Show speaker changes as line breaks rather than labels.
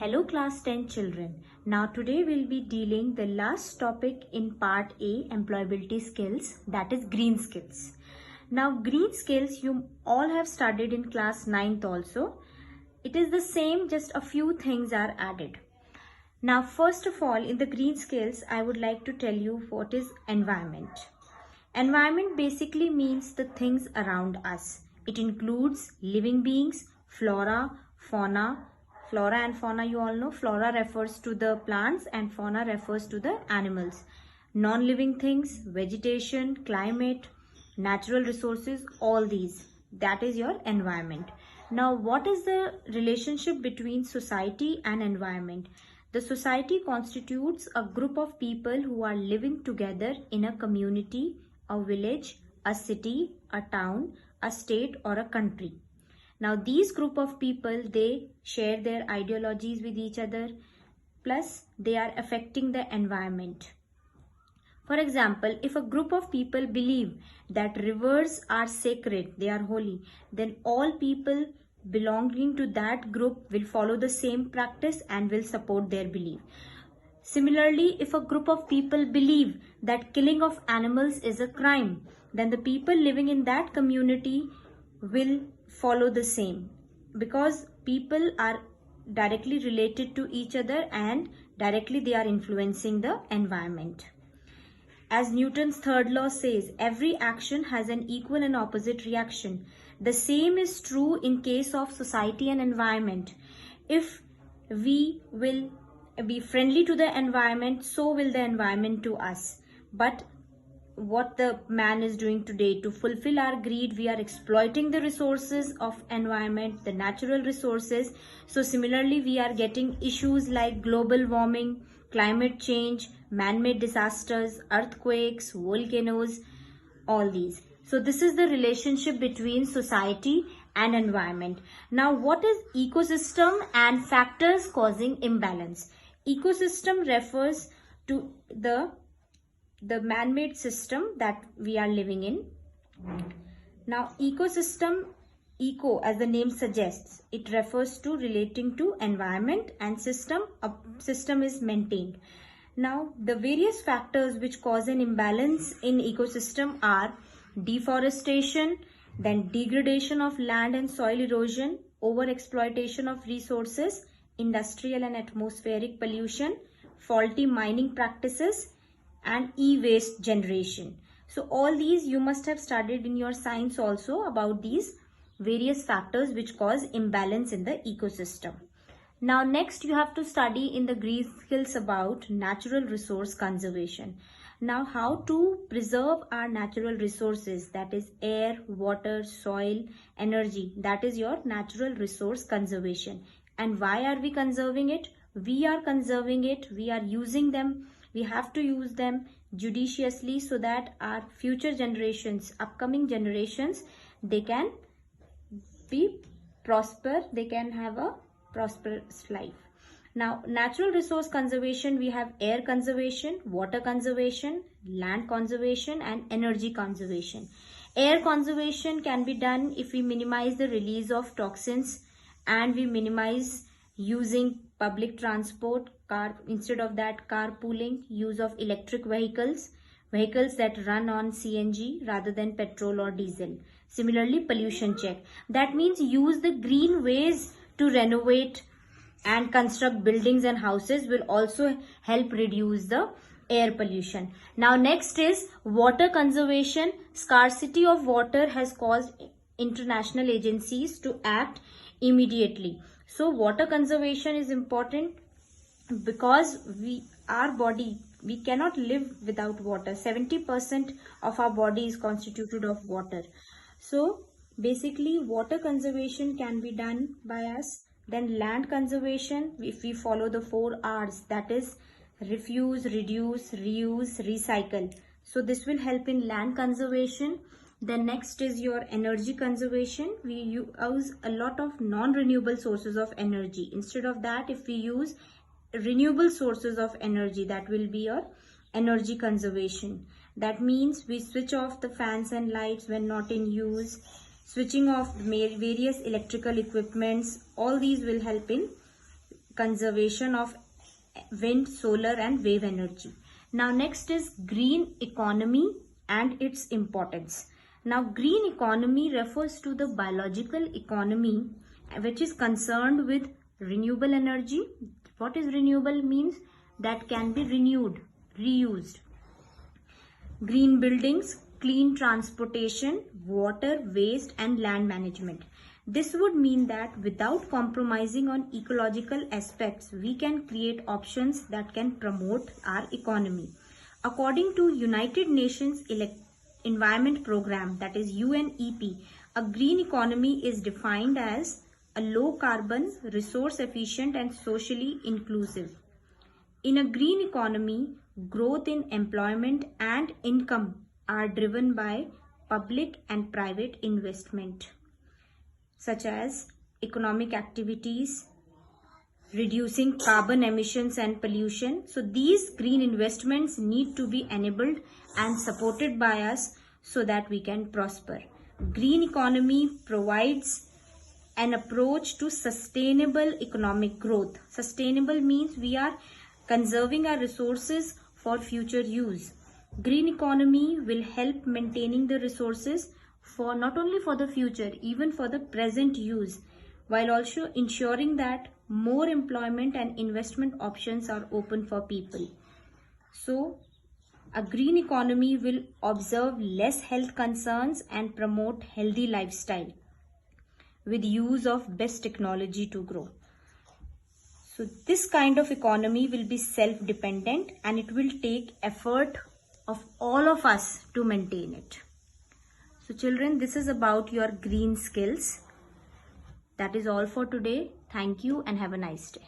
Hello class 10 children. Now today we'll be dealing the last topic in part A, employability skills, that is green skills. Now green skills you all have studied in class 9th also. It is the same, just a few things are added. Now first of all, in the green skills I would like to tell you what is environment. Environment basically means the things around us. It includes living beings, flora, fauna. Flora and fauna, you all know. Flora refers to the plants and fauna refers to the animals. Non-living things, vegetation, climate, natural resources, all these. That is your environment. Now, what is the relationship between society and environment? The society constitutes a group of people who are living together in a community, a village, a city, a town, a state, or a country. Now these group of people, they share their ideologies with each other, plus they are affecting the environment. For example, if a group of people believe that rivers are sacred, they are holy, then all people belonging to that group will follow the same practice and will support their belief. Similarly, if a group of people believe that killing of animals is a crime, then the people living in that community will follow the same, because people are directly related to each other and directly they are influencing the environment. As Newton's third law says, every action has an equal and opposite reaction. The same is true in case of society and environment. If we will be friendly to the environment, so will the environment to us. But what the man is doing today, to fulfill our greed, we are exploiting the resources of environment, the natural resources. So similarly, we are getting issues like global warming, climate change, man-made disasters, earthquakes, volcanoes, all these. So this is the relationship between society and environment. Now, what is ecosystem and factors causing imbalance? Ecosystem refers to the man-made system that we are living in. Now, ecosystem, eco as the name suggests, it refers to relating to environment, and system, a system is maintained. Now, the various factors which cause an imbalance in ecosystem are deforestation, then degradation of land and soil erosion, overexploitation of resources, industrial and atmospheric pollution, faulty mining practices, and e-waste generation. So all these you must have studied in your science also about these various factors which cause imbalance in the ecosystem. Now next you have to study in the green skills about natural resource conservation. Now how to preserve our natural resources, that is air, water, soil, energy, that is your natural resource conservation. And why are we conserving it? We are conserving it, we are using them. We have to use them judiciously so that our future generations, upcoming generations, they can be prosper, they can have a prosperous life. Now, natural resource conservation, we have air conservation, water conservation, land conservation, and energy conservation. Air conservation can be done if we minimize the release of toxins and we minimize using public transport, car, instead of that carpooling, use of electric vehicles that run on CNG rather than petrol or diesel. Similarly, pollution check, that means use the green ways to renovate and construct buildings and houses, will also help reduce the air pollution. Now next is water conservation. Scarcity of water has caused international agencies to act immediately. So water conservation is important because our body, we cannot live without water. 70% of our body is constituted of water. So basically water conservation can be done by us. Then land conservation, if we follow the 4 R's, that is refuse, reduce, reuse, recycle. So this will help in land conservation. Then next is your energy conservation. We use a lot of non-renewable sources of energy. Instead of that, if we use renewable sources of energy, that will be your energy conservation. That means we switch off the fans and lights when not in use, switching off various electrical equipments. All these will help in conservation of wind, solar and wave energy. Now next is green economy and its importance. Now green economy refers to the biological economy which is concerned with renewable energy. What is renewable means? That can be renewed, reused. Green buildings, clean transportation, water, waste and land management. This would mean that without compromising on ecological aspects, we can create options that can promote our economy. According to United Nations Environment Program, that is UNEP, a green economy is defined as a low carbon, resource efficient and socially inclusive. In a green economy, growth in employment and income are driven by public and private investment, such as economic activities, reducing carbon emissions and pollution. So these green investments need to be enabled and supported by us so that we can prosper. Green economy provides an approach to sustainable economic growth. Sustainable means we are conserving our resources for future use. Green economy will help maintaining the resources for not only for the future, even for the present use, while also ensuring that more employment and investment options are open for people. So a green economy will observe less health concerns and promote healthy lifestyle with use of best technology to grow. So this kind of economy will be self-dependent and it will take effort of all of us to maintain it. So children, this is about your green skills. That is all for today. Thank you and have a nice day.